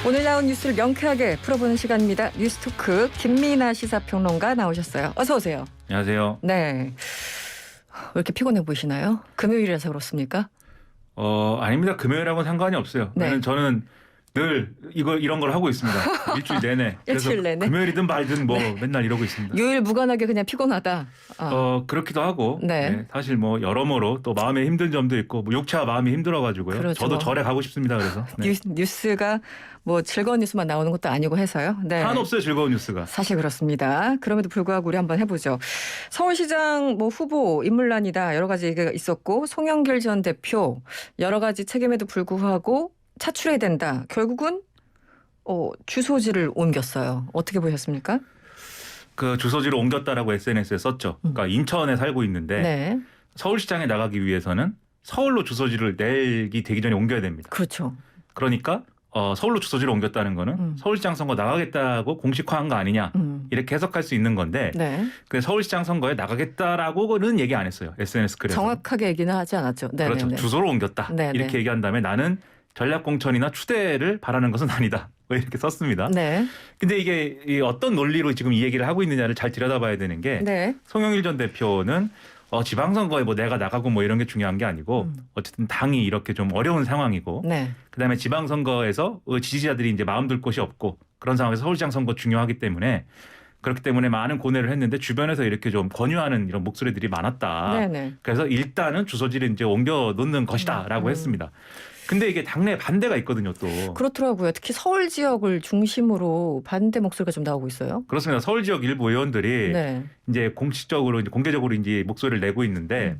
오늘 나온 뉴스를 명쾌하게 풀어보는 시간입니다. 뉴스토크 김민아 시사평론가 나오셨어요. 어서 오세요. 안녕하세요. 네. 왜 이렇게 피곤해 보이시나요? 금요일이라서 그렇습니까? 아닙니다. 금요일하고는 상관이 없어요. 네. 저는 늘 이런 걸 하고 있습니다. 일주일 내내. 그래서 일주일 내내? 금요일이든 말든 뭐 맨날 이러고 있습니다. 요일 무관하게 그냥 피곤하다. 그렇기도 하고 네. 사실 뭐 여러모로 또 마음에 힘든 점도 있고 뭐 육체와 마음이 힘들어가지고요. 그렇죠. 저도 절에 가고 싶습니다. 그래서 네. 뉴스가 뭐 즐거운 뉴스만 나오는 것도 아니고 해서요. 네. 한없어요 즐거운 뉴스가. 사실 그렇습니다. 그럼에도 불구하고 우리 한번 해보죠. 서울시장 뭐 후보 인물난이다 여러 가지 얘기가 있었고 송영길 전 대표 여러 가지 책임에도 불구하고 차출해야 된다. 결국은 주소지를 옮겼어요. 어떻게 보셨습니까? 그 주소지를 옮겼다라고 SNS에 썼죠. 그러니까 인천에 살고 있는데 네. 서울시장에 나가기 위해서는 서울로 주소지를 내기 되기 전에 옮겨야 됩니다. 그렇죠. 그러니까 서울로 주소지를 옮겼다는 거는 서울시장 선거 나가겠다고 공식화한 거 아니냐 이렇게 해석할 수 있는 건데 네. 그 서울시장 선거에 나가겠다라고는 얘기 안 했어요. SNS 글에서. 정확하게 얘기는 하지 않았죠. 네네네. 그렇죠. 주소로 옮겼다. 네네. 이렇게 얘기한 다음에 나는 전략공천이나 추대를 바라는 것은 아니다. 뭐 이렇게 썼습니다. 네. 근데 이게 어떤 논리로 지금 이 얘기를 하고 있느냐를 잘 들여다봐야 되는 게 네. 송영길 전 대표는 지방선거에 뭐 내가 나가고 뭐 이런 게 중요한 게 아니고 어쨌든 당이 이렇게 좀 어려운 상황이고 네. 그다음에 지방선거에서 지지자들이 이제 마음 둘 곳이 없고 그런 상황에서 서울시장 선거 중요하기 때문에 그렇기 때문에 많은 고뇌를 했는데 주변에서 이렇게 좀 권유하는 이런 목소리들이 많았다. 네네. 그래서 일단은 주소지를 이제 옮겨 놓는 것이다라고 했습니다. 근데 이게 당내 반대가 있거든요, 또. 그렇더라고요. 특히 서울 지역을 중심으로 반대 목소리가 좀 나오고 있어요. 그렇습니다. 서울 지역 일부 의원들이 네. 이제 공개적으로 이제 목소리를 내고 있는데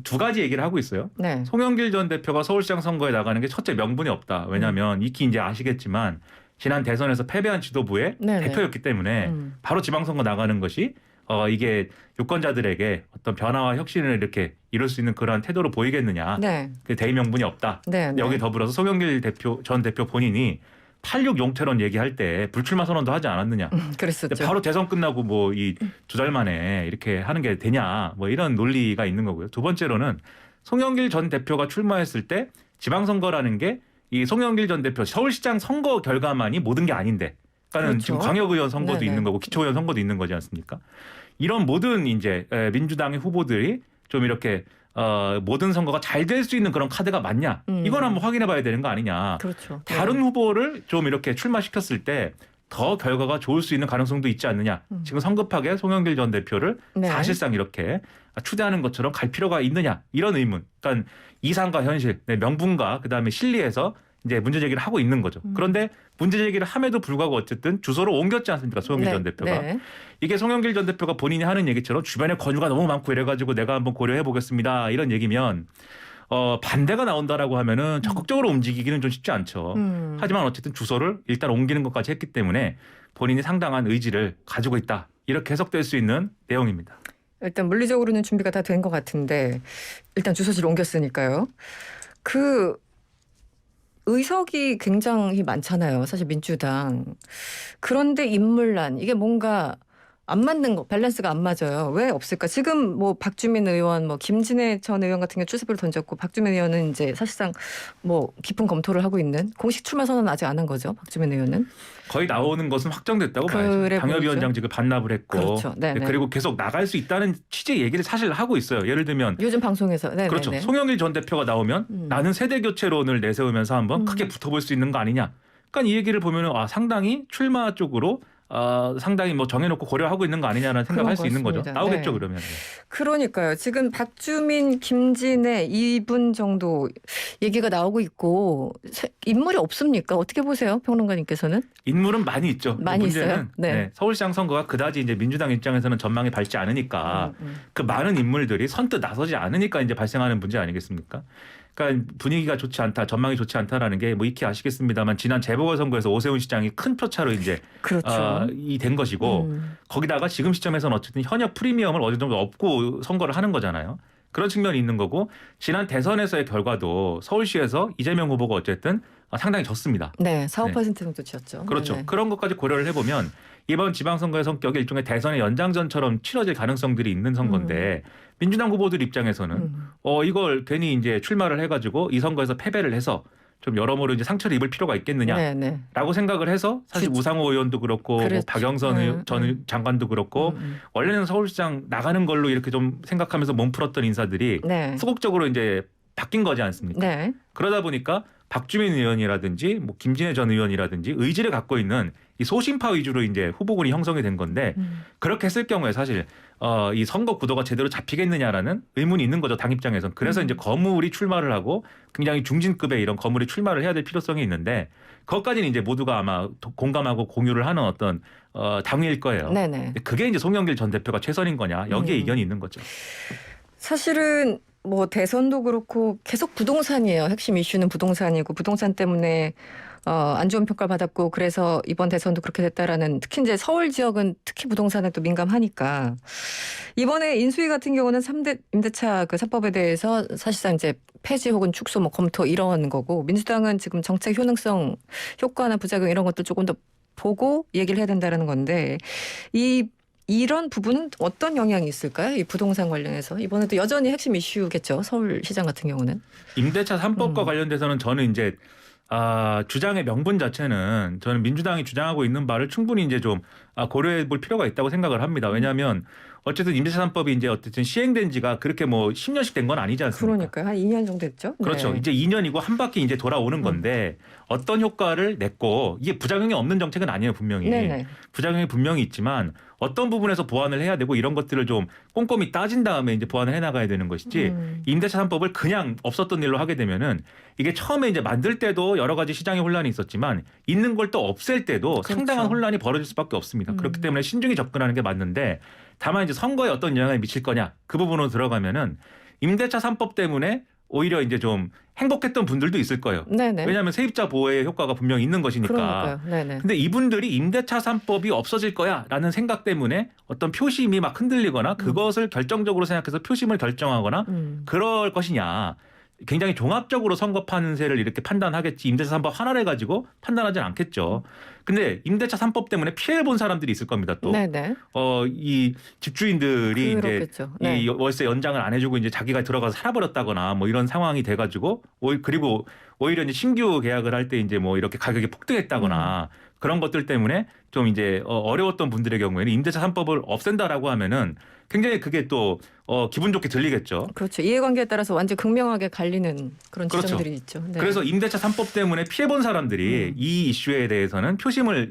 두 가지 얘기를 하고 있어요. 네. 송영길 전 대표가 서울시장 선거에 나가는 게 첫째 명분이 없다. 왜냐하면 익히 이제 아시겠지만 지난 대선에서 패배한 지도부의 네네. 대표였기 때문에 바로 지방선거 나가는 것이 이게 유권자들에게 어떤 변화와 혁신을 이렇게 이룰 수 있는 그러한 태도로 보이겠느냐. 네. 그 대의 명분이 없다. 네. 네. 여기 더불어서 송영길 전 대표 본인이 86 용태론 얘기할 때 불출마 선언도 하지 않았느냐. 그랬었죠. 바로 대선 끝나고 뭐 이 2달 만에 이렇게 하는 게 되냐. 뭐 이런 논리가 있는 거고요. 두 번째로는 송영길 전 대표가 출마했을 때 지방선거라는 게 이 송영길 전 대표 서울시장 선거 결과만이 모든 게 아닌데. 그러니까 그렇죠. 지금 광역의원 선거도 네네. 있는 거고 기초의원 선거도 있는 거지 않습니까? 이런 모든 이제 민주당의 후보들이 좀 이렇게 모든 선거가 잘 될 수 있는 그런 카드가 맞냐? 이건 한번 확인해 봐야 되는 거 아니냐? 그렇죠. 다른 후보를 좀 이렇게 출마시켰을 때 더 결과가 좋을 수 있는 가능성도 있지 않느냐. 지금 성급하게 송영길 전 대표를 네. 사실상 이렇게 추대하는 것처럼 갈 필요가 있느냐. 이런 의문. 그러니까 이상과 현실, 명분과 그다음에 실리에서 이제 문제 제기를 하고 있는 거죠. 그런데 문제 제기를 함에도 불구하고 어쨌든 주소를 옮겼지 않습니까? 송영길 네. 전 대표가. 네. 이게 송영길 전 대표가 본인이 하는 얘기처럼 주변에 권유가 너무 많고 이래가지고 내가 한번 고려해 보겠습니다. 이런 얘기면 반대가 나온다라고 하면은 적극적으로 움직이기는 좀 쉽지 않죠. 하지만 어쨌든 주소를 일단 옮기는 것까지 했기 때문에 본인이 상당한 의지를 가지고 있다. 이렇게 해석될 수 있는 내용입니다. 일단 물리적으로는 준비가 다 된 것 같은데 일단 주소지를 옮겼으니까요. 그 의석이 굉장히 많잖아요. 사실 민주당. 그런데 인물난 이게 뭔가 안 맞는 거, 밸런스가 안 맞아요. 왜 없을까? 지금 뭐 박주민 의원, 뭐 김진애 전 의원 같은 경우 출사표를 던졌고 박주민 의원은 이제 사실상 뭐 깊은 검토를 하고 있는 공식 출마 선언은 아직 안 한 거죠. 박주민 의원은. 거의 나오는 것은 확정됐다고 그래 봐야죠. 당협위원장직을 반납을 했고 그렇죠. 네네. 그리고 계속 나갈 수 있다는 취지의 얘기를 사실 하고 있어요. 예를 들면 요즘 방송에서. 네네네. 그렇죠. 송영길 전 대표가 나오면 나는 세대교체론을 내세우면서 한번 크게 붙어볼 수 있는 거 아니냐. 그러니까 이 얘기를 보면 상당히 출마 쪽으로 상당히 뭐 정해놓고 고려하고 있는 거 아니냐라는 생각할 수 있는 거죠. 나오겠죠. 네. 그러면. 그러니까요. 지금 박주민, 김진애 이분 정도 얘기가 나오고 있고 인물이 없습니까? 어떻게 보세요, 평론가님께서는? 인물은 많이 있죠. 많이 문제는 있어요? 네. 서울시장 선거가 그다지 이제 민주당 입장에서는 전망이 밝지 않으니까 그 많은 인물들이 선뜻 나서지 않으니까 이제 발생하는 문제 아니겠습니까? 그러니까 분위기가 좋지 않다, 전망이 좋지 않다라는 게 뭐 익히 아시겠습니다만 지난 재보궐선거에서 오세훈 시장이 큰 표차로 이제 그렇죠. 이 된 것이고 거기다가 지금 시점에서는 어쨌든 현역 프리미엄을 어느 정도 업고 선거를 하는 거잖아요. 그런 측면이 있는 거고 지난 대선에서의 결과도 서울시에서 이재명 후보가 어쨌든 상당히 졌습니다. 네, 4, 5% 정도 지었죠. 그렇죠. 네네. 그런 것까지 고려를 해보면 이번 지방선거의 성격이 일종의 대선의 연장전처럼 치러질 가능성들이 있는 선거인데 민주당 후보들 입장에서는 이걸 괜히 이제 출마를 해가지고 이 선거에서 패배를 해서 좀 여러모로 이제 상처를 입을 필요가 있겠느냐라고 네네. 생각을 해서 사실 우상호 의원도 그렇고 뭐 그렇죠. 박영선 전 장관도 그렇고 원래는 서울시장 나가는 걸로 이렇게 좀 생각하면서 몸풀었던 인사들이 네. 소극적으로 이제 바뀐 거지 않습니까? 네. 그러다 보니까 박주민 의원이라든지 뭐 김진애 전 의원이라든지 의지를 갖고 있는 이 소신파 위주로 이제 후보군이 형성이 된 건데 그렇게 했을 경우에 사실 이 선거 구도가 제대로 잡히겠느냐라는 의문이 있는 거죠, 당 입장에선. 그래서 이제 거물이 출마를 하고 굉장히 중진급의 이런 거물이 출마를 해야 될 필요성이 있는데 그것까지는 이제 모두가 아마 공감하고 공유를 하는 어떤 당위일 거예요. 네네. 그게 이제 송영길 전 대표가 최선인 거냐 여기에 이견이 있는 거죠. 사실은 뭐 대선도 그렇고 계속 부동산이에요. 핵심 이슈는 부동산이고 부동산 때문에 안 좋은 평가를 받았고 그래서 이번 대선도 그렇게 됐다라는 특히 이제 서울 지역은 특히 부동산에 또 민감하니까 이번에 인수위 같은 경우는 3대 임대차 그 3법에 대해서 사실상 이제 폐지 혹은 축소 뭐 검토 이런 거고 민주당은 지금 정책 효능성 효과나 부작용 이런 것들 조금 더 보고 얘기를 해야 된다는 건데 이런 부분은 어떤 영향이 있을까요? 이 부동산 관련해서 이번에도 여전히 핵심 이슈겠죠. 서울시장 같은 경우는. 임대차 3법과 관련돼서는 저는 이제 주장의 명분 자체는 저는 민주당이 주장하고 있는 바를 충분히 이제 좀 고려해 볼 필요가 있다고 생각을 합니다. 왜냐하면 어쨌든 임대차 3법이 이제 어쨌든 시행된 지가 그렇게 뭐 10년씩 된 건 아니지 않습니까? 그러니까요. 한 2년 정도 됐죠. 그렇죠. 네. 이제 2년이고 한 바퀴 이제 돌아오는 건데 어떤 효과를 냈고 이게 부작용이 없는 정책은 아니에요, 분명히. 네네. 부작용이 분명히 있지만 어떤 부분에서 보완을 해야 되고 이런 것들을 좀 꼼꼼히 따진 다음에 이제 보완을 해 나가야 되는 것이지 임대차 3법을 그냥 없었던 일로 하게 되면은 이게 처음에 이제 만들 때도 여러 가지 시장의 혼란이 있었지만 있는 걸 또 없앨 때도 그렇죠. 상당한 혼란이 벌어질 수밖에 없습니다. 그렇기 때문에 신중히 접근하는 게 맞는데 다만 이제 선거에 어떤 영향을 미칠 거냐 그 부분으로 들어가면은 임대차 3법 때문에 오히려 이제 좀 행복했던 분들도 있을 거예요. 네네. 왜냐하면 세입자 보호의 효과가 분명히 있는 것이니까. 그러니까요. 네네. 근데 이분들이 임대차 3법이 없어질 거야라는 생각 때문에 어떤 표심이 막 흔들리거나 그것을 결정적으로 생각해서 표심을 결정하거나 그럴 것이냐. 굉장히 종합적으로 선거 판세를 이렇게 판단하겠지. 임대차 3법 하나를 가지고 판단하진 않겠죠. 근데 임대차 3법 때문에 피해를 본 사람들이 있을 겁니다. 또. 네네. 이 집주인들이 그렇겠죠. 이제 네. 이 월세 연장을 안 해주고 이제 자기가 들어가서 살아버렸다거나 뭐 이런 상황이 돼가지고 그리고 오히려 이제 신규 계약을 할 때 이제 뭐 이렇게 가격이 폭등했다거나 그런 것들 때문에 좀 이제 어려웠던 분들의 경우에는 임대차 3법을 없앤다라고 하면은 굉장히 그게 또 기분 좋게 들리겠죠. 그렇죠. 이해관계에 따라서 완전 극명하게 갈리는 그런 그렇죠. 지점들이 있죠. 네. 그래서 임대차 3법 때문에 피해본 사람들이 이 이슈에 대해서는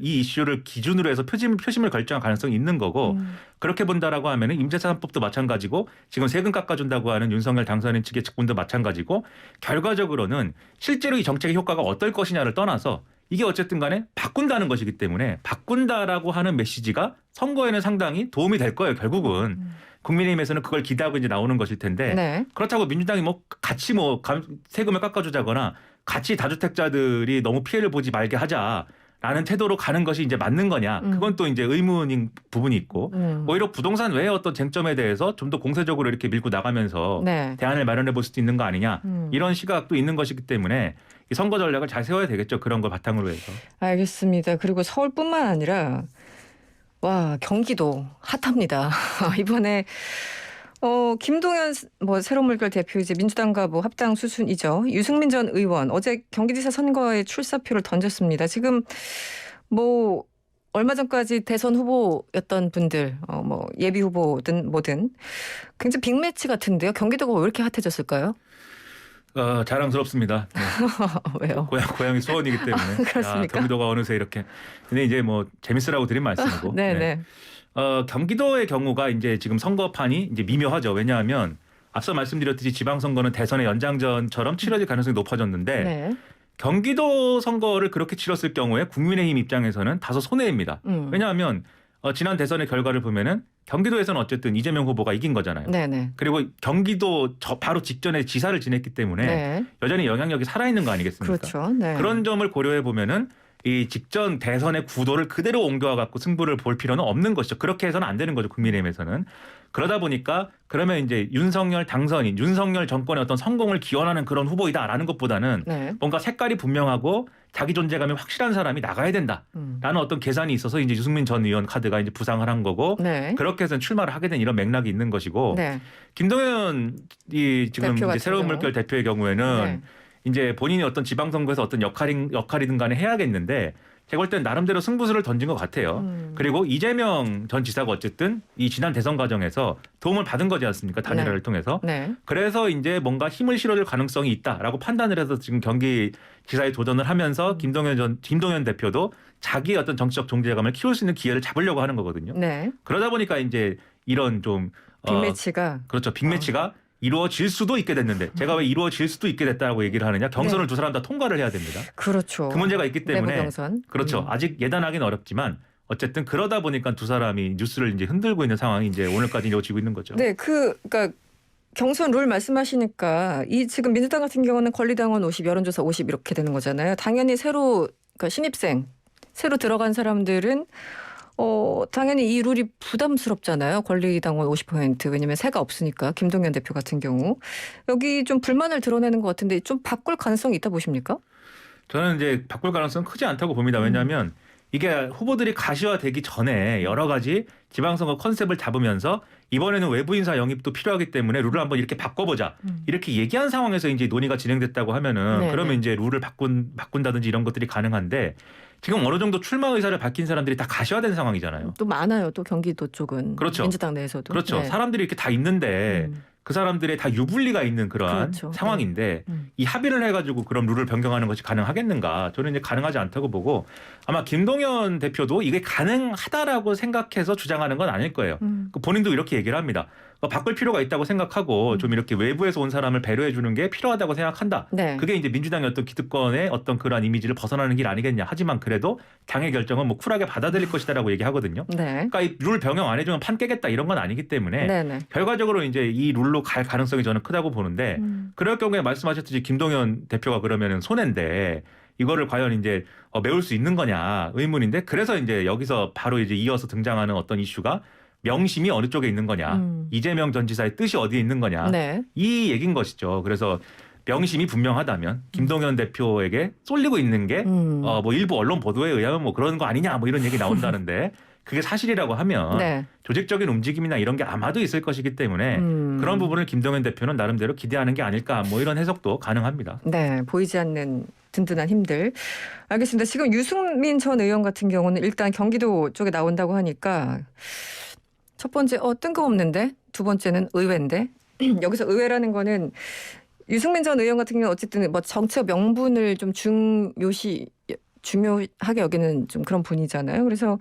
이 이슈를 기준으로 해서 표심을 결정할 가능성이 있는 거고 그렇게 본다라고 하면은 임대차 3법도 마찬가지고 지금 세금 깎아준다고 하는 윤석열 당선인 측의 측분도 마찬가지고 결과적으로는 실제로 이 정책의 효과가 어떨 것이냐를 떠나서 이게 어쨌든 간에 바꾼다는 것이기 때문에 바꾼다라고 하는 메시지가 선거에는 상당히 도움이 될 거예요. 결국은 국민의힘에서는 그걸 기대하고 이제 나오는 것일 텐데 네. 그렇다고 민주당이 뭐 같이 뭐 세금을 깎아주자거나 같이 다주택자들이 너무 피해를 보지 말게 하자라는 태도로 가는 것이 이제 맞는 거냐? 그건 또 이제 의문인 부분이 있고 오히려 부동산 외의 어떤 쟁점에 대해서 좀 더 공세적으로 이렇게 밀고 나가면서 네. 대안을 마련해 볼 수도 있는 거 아니냐? 이런 시각도 있는 것이기 때문에 이 선거 전략을 잘 세워야 되겠죠. 그런 걸 바탕으로 해서. 알겠습니다. 그리고 서울뿐만 아니라 경기도 핫합니다. 이번에 김동연 뭐 새로운 물결 대표 이제 민주당과 뭐 합당 수순이죠. 유승민 전 의원 어제 경기지사 선거에 출사표를 던졌습니다. 지금 뭐 얼마 전까지 대선 후보였던 분들 뭐 예비 후보든 뭐든 굉장히 빅매치 같은데요. 경기도가 왜 이렇게 핫해졌을까요? 자랑스럽습니다. 네. 왜요? 고향이 수원이기 때문에. 그렇습니까? 경기도가 어느새 이렇게. 근데 이제 뭐 재밌으라고 드린 말씀이고. 네네. 네. 경기도의 경우가 이제 지금 선거판이 이제 미묘하죠. 왜냐하면 앞서 말씀드렸듯이 지방선거는 대선의 연장전처럼 치러질 가능성이 높아졌는데 네. 경기도 선거를 그렇게 치렀을 경우에 국민의힘 입장에서는 다소 손해입니다. 왜냐하면 지난 대선의 결과를 보면은 경기도에서는 어쨌든 이재명 후보가 이긴 거잖아요. 네네. 그리고 경기도 바로 직전에 지사를 지냈기 때문에 네. 여전히 영향력이 살아있는 거 아니겠습니까? 그렇죠. 네. 그런 점을 고려해 보면은 이 직전 대선의 구도를 그대로 옮겨와 갖고 승부를 볼 필요는 없는 것이죠. 그렇게 해서는 안 되는 거죠. 국민의힘에서는. 그러다 보니까 그러면 이제 윤석열 당선인, 윤석열 정권의 어떤 성공을 기원하는 그런 후보이다라는 것보다는 네. 뭔가 색깔이 분명하고 자기 존재감이 확실한 사람이 나가야 된다라는 어떤 계산이 있어서 이제 유승민 전 의원 카드가 이제 부상을 한 거고 네. 그렇게 해서 출마를 하게 된 이런 맥락이 있는 것이고 네. 김동연 이 지금 대표 이제 같은 새로운 경우. 물결 대표의 경우에는 네. 이제 본인이 어떤 지방선거에서 어떤 역할이든 간에 해야겠는데 제가 볼 땐 나름대로 승부수를 던진 것 같아요. 그리고 이재명 전 지사가 어쨌든 이 지난 대선 과정에서 도움을 받은 거지 않습니까? 단일화를 네. 통해서. 네. 그래서 이제 뭔가 힘을 실어줄 가능성이 있다라고 판단을 해서 지금 경기지사에 도전을 하면서 김동연 대표도 자기의 어떤 정치적 존재감을 키울 수 있는 기회를 잡으려고 하는 거거든요. 네. 그러다 보니까 이제 이런 좀 빅매치가 그렇죠. 빅매치가 이루어질 수도 있게 됐는데 제가 왜 이루어질 수도 있게 됐다고 얘기를 하느냐? 경선을 네. 두 사람 다 통과를 해야 됩니다. 그렇죠. 그 문제가 있기 때문에 내부 경선. 그렇죠. 아직 예단하기는 어렵지만 어쨌든 그러다 보니까 두 사람이 뉴스를 이제 흔들고 있는 상황이 이제 오늘까지 이어지고 있는 거죠. 네, 그러니까 경선 룰 말씀하시니까 이 지금 민주당 같은 경우는 권리당원 50, 여론조사 50 이렇게 되는 거잖아요. 당연히 그러니까 신입생 새로 들어간 사람들은 당연히 이 룰이 부담스럽잖아요. 권리당원 50%. 왜냐하면 새가 없으니까. 김동연 대표 같은 경우. 여기 좀 불만을 드러내는 것 같은데 좀 바꿀 가능성이 있다 보십니까? 저는 이제 바꿀 가능성은 크지 않다고 봅니다. 왜냐하면 이게 후보들이 가시화되기 전에 여러 가지 지방선거 컨셉을 잡으면서 이번에는 외부 인사 영입도 필요하기 때문에 룰을 한번 이렇게 바꿔보자. 이렇게 얘기한 상황에서 이제 논의가 진행됐다고 하면은 네네. 그러면 이제 룰을 바꾼다든지 이런 것들이 가능한데 지금 어느 정도 출마 의사를 밝힌 사람들이 다 가시화된 상황이잖아요. 또 많아요. 또 경기도 쪽은. 그렇죠. 민주당 내에서도. 그렇죠. 네. 사람들이 이렇게 다 있는데 그 사람들의 다 유불리가 있는 그러한 그렇죠. 상황인데 이 합의를 해가지고 그럼 룰을 변경하는 것이 가능하겠는가? 저는 이제 가능하지 않다고 보고 아마 김동연 대표도 이게 가능하다라고 생각해서 주장하는 건 아닐 거예요. 그 본인도 이렇게 얘기를 합니다. 바꿀 필요가 있다고 생각하고 좀 이렇게 외부에서 온 사람을 배려해 주는 게 필요하다고 생각한다. 네. 그게 이제 민주당의 어떤 기득권의 어떤 그러한 이미지를 벗어나는 길 아니겠냐. 하지만 그래도 당의 결정은 뭐 쿨하게 받아들일 것이다라고 얘기하거든요. 네. 그러니까 이 룰 변경 안 해주면 판 깨겠다 이런 건 아니기 때문에 네네. 결과적으로 이제 이 룰로 갈 가능성이 저는 크다고 보는데 그럴 경우에 말씀하셨듯이 김동연 대표가 그러면은 손해인데 이거를 과연 이제 메울 수 있는 거냐 의문인데 그래서 이제 여기서 바로 이제 이어서 등장하는 어떤 이슈가 명심이 어느 쪽에 있는 거냐 이재명 전 지사의 뜻이 어디에 있는 거냐 네. 이 얘기인 것이죠. 그래서 명심이 분명하다면 김동연 대표에게 쏠리고 있는 게 뭐 일부 언론 보도에 의하면 뭐 그런 거 아니냐 뭐 이런 얘기 나온다는데 그게 사실이라고 하면 네. 조직적인 움직임이나 이런 게 아마도 있을 것이기 때문에 그런 부분을 김동연 대표는 나름대로 기대하는 게 아닐까 뭐 이런 해석도 가능합니다. 네, 보이지 않는 든든한 힘들. 알겠습니다. 지금 유승민 전 의원 같은 경우는 일단 경기도 쪽에 나온다고 하니까 첫 번째 뜬금없는데 두 번째는 의외인데 여기서 의외라는 거는 유승민 전 의원 같은 경우는 어쨌든 뭐 정책 명분을 좀 중요하게 여기는 좀 그런 분이잖아요. 그래서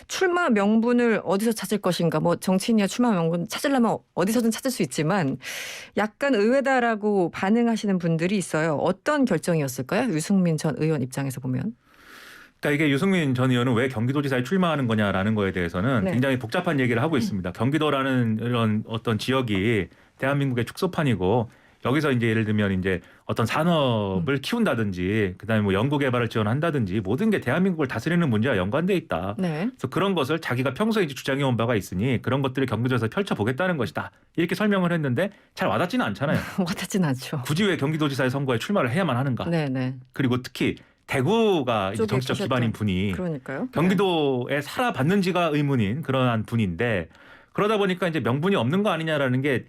출마 명분을 어디서 찾을 것인가. 뭐 정치인이야 출마 명분 찾으려면 어디서든 찾을 수 있지만 약간 의외다라고 반응하시는 분들이 있어요. 어떤 결정이었을까요? 유승민 전 의원 입장에서 보면. 그러니까 이게 유승민 전 의원은 왜 경기도지사에 출마하는 거냐라는 거에 대해서는 네. 굉장히 복잡한 얘기를 하고 있습니다. 경기도라는 이런 어떤 지역이 대한민국의 축소판이고 여기서 이제 예를 들면 이제 어떤 산업을 키운다든지 그다음에 뭐 연구개발을 지원한다든지 모든 게 대한민국을 다스리는 문제와 연관돼 있다. 네. 그래서 그런 것을 자기가 평소에 이제 주장해온 바가 있으니 그런 것들을 경기도에서 펼쳐보겠다는 것이다. 이렇게 설명을 했는데 잘 와닿지는 않잖아요. 와닿진 않죠. 굳이 왜 경기도지사의 선거에 출마를 해야만 하는가. 네네. 그리고 특히 대구가 이제 쪽에 정치적 기반인 분이 그러니까요. 경기도에 살아봤는지가 의문인 그러한 분인데 그러다 보니까 이제 명분이 없는 거 아니냐라는 게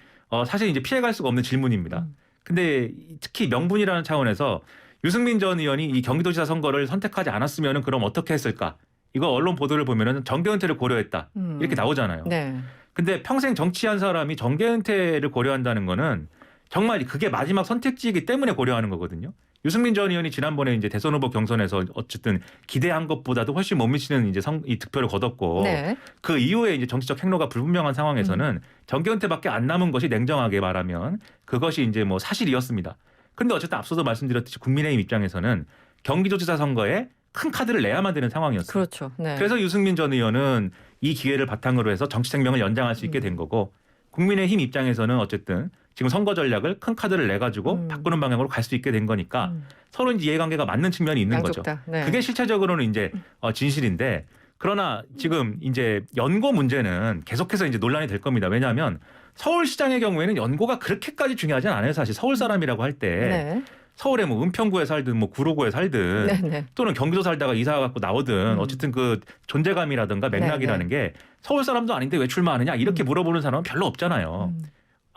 사실 이제 피해갈 수가 없는 질문입니다. 근데 특히 명분이라는 차원에서 유승민 전 의원이 이 경기도지사 선거를 선택하지 않았으면은 그럼 어떻게 했을까? 이거 언론 보도를 보면은 정계 은퇴를 고려했다 이렇게 나오잖아요. 네. 근데 평생 정치한 사람이 정계 은퇴를 고려한다는 거는 정말 그게 마지막 선택지이기 때문에 고려하는 거거든요. 유승민 전 의원이 지난번에 이제 대선 후보 경선에서 어쨌든 기대한 것보다도 훨씬 못 미치는 이제 이 득표를 거뒀고 네. 그 이후에 이제 정치적 행로가 불분명한 상황에서는 정계 은퇴밖에 안 남은 것이 냉정하게 말하면 그것이 이제 뭐 사실이었습니다. 근데 어쨌든 앞서도 말씀드렸듯이 국민의힘 입장에서는 경기도지사 선거에 큰 카드를 내야만 되는 상황이었어요. 그렇죠. 네. 그래서 유승민 전 의원은 이 기회를 바탕으로 해서 정치 생명을 연장할 수 있게 된 거고 국민의힘 입장에서는 어쨌든 지금 선거 전략을 큰 카드를 내 가지고 바꾸는 방향으로 갈 수 있게 된 거니까 서로 이제 이해관계가 맞는 측면이 있는 양쪽 거죠. 다. 네. 그게 실체적으로는 이제 진실인데 그러나 지금 이제 연고 문제는 계속해서 이제 논란이 될 겁니다. 왜냐하면 서울시장의 경우에는 연고가 그렇게까지 중요하진 않아요. 사실 서울 사람이라고 할 때 네. 서울에 뭐 은평구에 살든 뭐 구로구에 살든 네네. 또는 경기도 살다가 이사 갖고 나오든 어쨌든 그 존재감이라든가 맥락이라는 게 서울 사람도 아닌데 왜 출마하느냐 이렇게 물어보는 사람은 별로 없잖아요.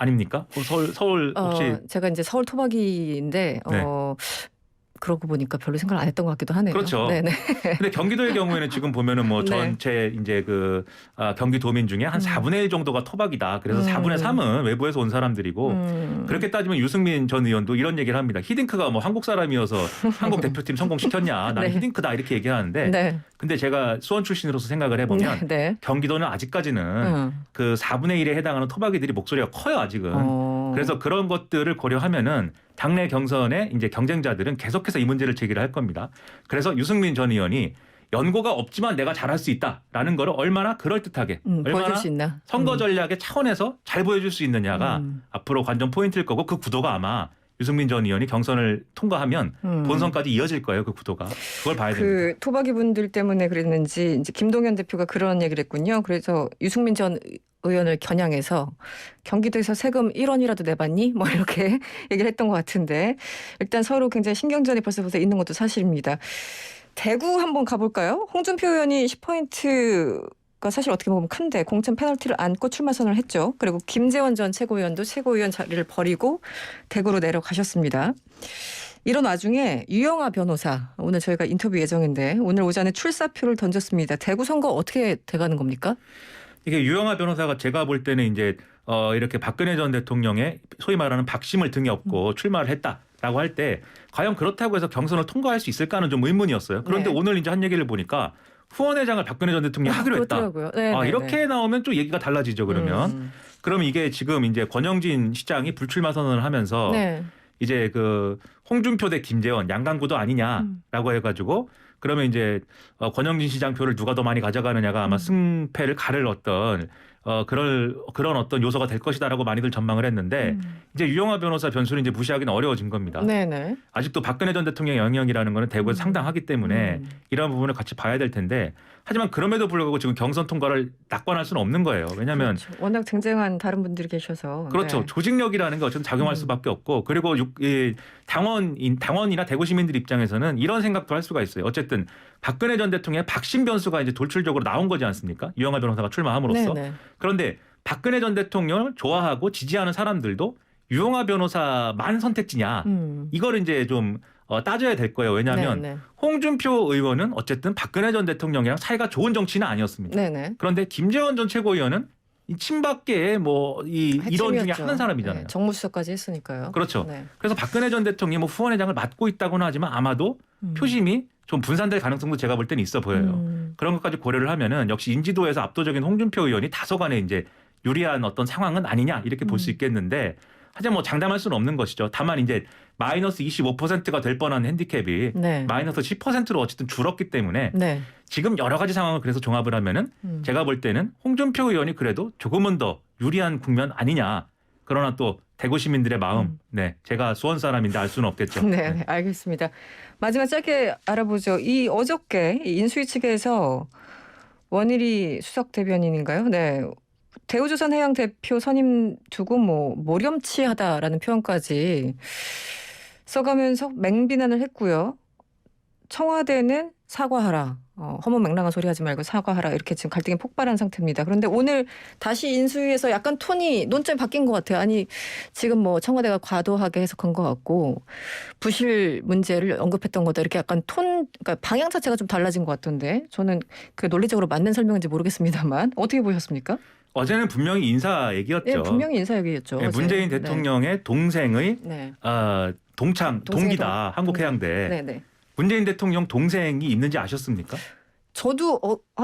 아닙니까? 서울 혹시 제가 이제 서울 토박이인데 네. 그러고 보니까 별로 생각을 안 했던 것 같기도 하네요. 그렇죠. 네네. 근데 경기도의 경우에는 지금 보면은 뭐 네. 전체 이제 경기도민 중에 한 4분의 1 정도가 토박이다. 그래서 4분의 3은 외부에서 온 사람들이고 그렇게 따지면 유승민 전 의원도 이런 얘기를 합니다. 히딩크가 뭐 한국 사람이어서 한국 대표팀 성공시켰냐. 나는 네. 히딩크다 이렇게 얘기하는데 네. 근데 제가 수원 출신으로서 생각을 해보면 네. 경기도는 아직까지는 그 4분의 1에 해당하는 토박이들이 목소리가 커요 아직은. 그래서 그런 것들을 고려하면은 당내 경선의 이제 경쟁자들은 계속해서 이 문제를 제기를 할 겁니다. 그래서 유승민 전 의원이 연고가 없지만 내가 잘할 수 있다라는 거를 얼마나 그럴듯하게 보여줄 얼마나 수 있나? 선거 전략의 차원에서 잘 보여줄 수 있느냐가 앞으로 관전 포인트일 거고 그 구도가 아마 유승민 전 의원이 경선을 통과하면 본선까지 이어질 거예요. 그 구도가. 그걸 봐야 됩니다. 그 토박이 분들 때문에 그랬는지 이제 김동연 대표가 그런 얘기를 했군요. 그래서 유승민 전 의원을 겨냥해서 경기도에서 세금 1원이라도 내봤니? 뭐 이렇게 얘기를 했던 것 같은데 일단 서로 굉장히 신경전이 벌써부터 있는 것도 사실입니다. 대구 한번 가볼까요? 홍준표 의원이 10포인트가 사실 어떻게 보면 큰데 공천 페널티를 안고 출마 선언을 했죠. 그리고 김재원 전 최고위원도 최고위원 자리를 버리고 대구로 내려가셨습니다. 이런 와중에 유영아 변호사 오늘 저희가 인터뷰 예정인데 오늘 오전에 출사표를 던졌습니다. 대구 선거 어떻게 돼가는 겁니까? 이게 유영아 변호사가 제가 볼 때는 이제 이렇게 박근혜 전 대통령의 소위 말하는 박심을 등에 업고 출마를 했다라고 할 때 과연 그렇다고 해서 경선을 통과할 수 있을까는 좀 의문이었어요. 그런데 네. 오늘 이제 한 얘기를 보니까 후원회장을 박근혜 전 대통령이 하기로 했다. 네, 이렇게 나오면 좀 얘기가 달라지죠. 그러면 그럼 이게 지금 이제 권영진 시장이 불출마 선언을 하면서 네. 이제 그 홍준표 대 김재원 양강구도 아니냐라고 해가지고 그러면 이제 권영진 시장 표를 누가 더 많이 가져가느냐가 아마 승패를 가를 어떤 그런 어떤 요소가 될 것이다라고 많이들 전망을 했는데 이제 유영아 변호사 변수는 이제 무시하기는 어려워진 겁니다. 네네. 아직도 박근혜 전 대통령의 영향이라는 거는 대구에서 상당하기 때문에 이런 부분을 같이 봐야 될 텐데 하지만 그럼에도 불구하고 지금 경선 통과를 낙관할 수는 없는 거예요. 왜냐하면 그렇죠. 워낙 쟁쟁한 다른 분들이 계셔서. 그렇죠. 네. 조직력이라는 게 어쨌든 작용할 수밖에 없고 그리고 당원이나 대구 시민들 입장에서는 이런 생각도 할 수가 있어요. 어쨌든 박근혜 전 대통령의 박심 변수가 이제 돌출적으로 나온 거지 않습니까? 유영아 변호사가 출마함으로써. 네네. 그런데 박근혜 전 대통령을 좋아하고 지지하는 사람들도 유영아 변호사만 선택지냐 이거를 이제 좀 따져야 될 거예요. 왜냐하면 네네. 홍준표 의원은 어쨌든 박근혜 전 대통령이랑 사이가 좋은 정치는 아니었습니다. 네네. 그런데 김재원 전 최고위원은 이 친박계의 뭐 이 일원 중에 핵심이었죠. 한 사람이잖아요. 네, 정무수석까지 했으니까요. 그렇죠. 네. 그래서 박근혜 전 대통령이 뭐 후원회장을 맡고 있다고는 하지만 아마도 표심이 좀 분산될 가능성도 제가 볼 때는 있어 보여요. 그런 것까지 고려를 하면은 역시 인지도에서 압도적인 홍준표 의원이 다소간에 이제 유리한 어떤 상황은 아니냐 이렇게 볼 수 있겠는데 하지만 뭐 장담할 수는 없는 것이죠. 다만 이제 마이너스 25%가 될 뻔한 핸디캡이 네. 마이너스 10%로 어쨌든 줄었기 때문에 네. 지금 여러 가지 상황을 그래서 종합을 하면은 제가 볼 때는 홍준표 의원이 그래도 조금은 더 유리한 국면 아니냐. 그러나 또 대구 시민들의 마음, 네, 제가 수원 사람인데 알 수는 없겠죠. 네, 네, 알겠습니다. 마지막 짧게 알아보죠. 이 어저께 이 인수위 측에서 원일이 수석 대변인인가요? 네. 대우조선해양 대표 선임 두고 뭐 모렴치하다라는 표현까지 써가면서 맹비난을 했고요. 청와대는 사과하라. 허무맹랑한 소리 하지 말고 사과하라. 이렇게 지금 갈등이 폭발한 상태입니다. 그런데 오늘 다시 인수위에서 약간 톤이 논점이 바뀐 것 같아요. 아니 지금 뭐 청와대가 과도하게 해석한 것 같고 부실 문제를 언급했던 거다. 이렇게 약간 그러니까 방향 자체가 좀 달라진 것 같던데 저는 그 논리적으로 맞는 설명인지 모르겠습니다만 어떻게 보셨습니까? 어제는 분명히 인사 얘기였죠. 네, 분명히 인사 얘기였죠. 네, 문재인 대통령의 동생의 네. 동기다 한국해양대. 네, 네. 문재인 대통령 동생이 있는지 아셨습니까? 저도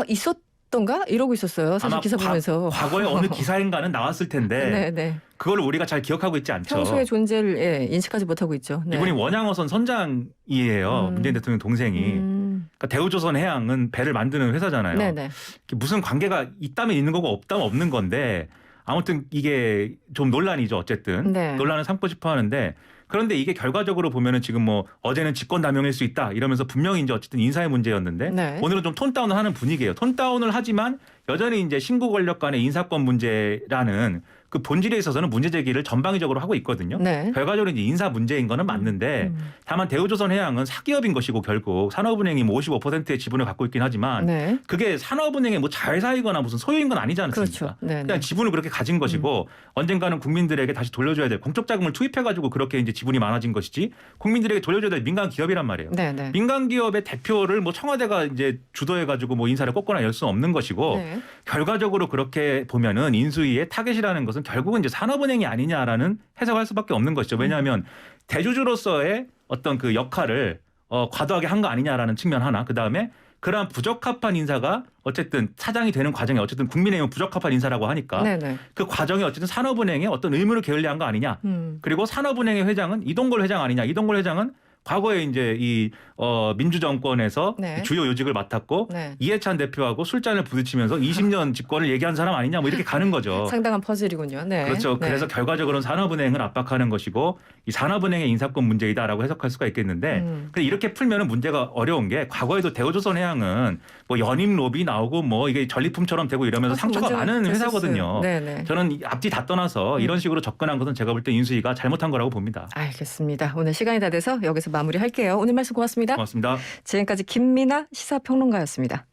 있었던가 이러고 있었어요. 사실 아마 기사 보면서. 과거에 어느 기사인가는 나왔을 텐데 네, 네. 그걸 우리가 잘 기억하고 있지 않죠. 평소의 존재를 인식하지 못하고 있죠. 네. 이분이 원양어선 선장이에요. 문재인 대통령 동생이. 그러니까 대우조선해양은 배를 만드는 회사잖아요. 네, 네. 무슨 관계가 있다면 있는 거고 없다면 없는 건데 아무튼 이게 좀 논란이죠. 어쨌든 네. 논란을 삼고 싶어 하는데 그런데 이게 결과적으로 보면은 지금 뭐 어제는 직권남용일 수 있다 이러면서 분명히 이제 어쨌든 인사의 문제였는데 네. 오늘은 좀 톤다운을 하는 분위기예요. 톤다운을 하지만 여전히 이제 신고 권력 간의 인사권 문제라는 그 본질에 있어서는 문제 제기를 전방위적으로 하고 있거든요. 네. 결과적으로 이제 인사 문제인 거는 맞는데 다만 대우조선해양은 사기업인 것이고 결국 산업은행이 뭐 55%의 지분을 갖고 있긴 하지만 네. 그게 산업은행의 뭐 자회사이거나 무슨 소유인 건 아니지 않습니까? 그렇죠. 네. 그냥 지분을 그렇게 가진 것이고 언젠가는 국민들에게 다시 돌려줘야 될 공적 자금을 투입해가지고 그렇게 이제 지분이 많아진 것이지 국민들에게 돌려줘야 될 민간 기업이란 말이에요. 네. 네. 민간 기업의 대표를 뭐 청와대가 이제 주도해가지고 뭐 인사를 꺾거나 열 수는 없는 것이고 네. 결과적으로 그렇게 보면은 인수위의 타겟이라는 것은 결국은 이제 산업은행이 아니냐라는 해석할 수밖에 없는 것이죠. 왜냐하면 대주주로서의 어떤 그 역할을 과도하게 한 거 아니냐라는 측면 하나. 그 다음에 그러한 부적합한 인사가 어쨌든 사장이 되는 과정에 어쨌든 국민의힘은 부적합한 인사라고 하니까 네. 네. 그 과정에 어쨌든 산업은행에 어떤 의무를 게을리한 거 아니냐. 그리고 산업은행의 회장은 이동걸 회장 아니냐. 이동걸 회장은 과거에 이제 이 민주정권에서 네. 주요 요직을 맡았고 네. 이해찬 대표하고 술잔을 부딪히면서 20년 집권을 얘기한 사람 아니냐 뭐 이렇게 가는 거죠. 상당한 퍼즐이군요. 네. 그렇죠. 네. 그래서 결과적으로는 산업은행을 압박하는 것이고 이 산업은행의 인사권 문제이다라고 해석할 수가 있겠는데 근데 이렇게 풀면은 문제가 어려운 게 과거에도 대우조선해양은 뭐 연임 로비 나오고 뭐 이게 전리품처럼 되고 이러면서 상처가 많은 회사거든요. 네네. 저는 앞뒤 다 떠나서 이런 식으로 접근한 것은 제가 볼 때 인수위가 잘못한 거라고 봅니다. 알겠습니다. 오늘 시간이 다 돼서 여기서 마무리할게요. 오늘 말씀 고맙습니다. 고맙습니다. 지금까지 김민아 시사평론가였습니다.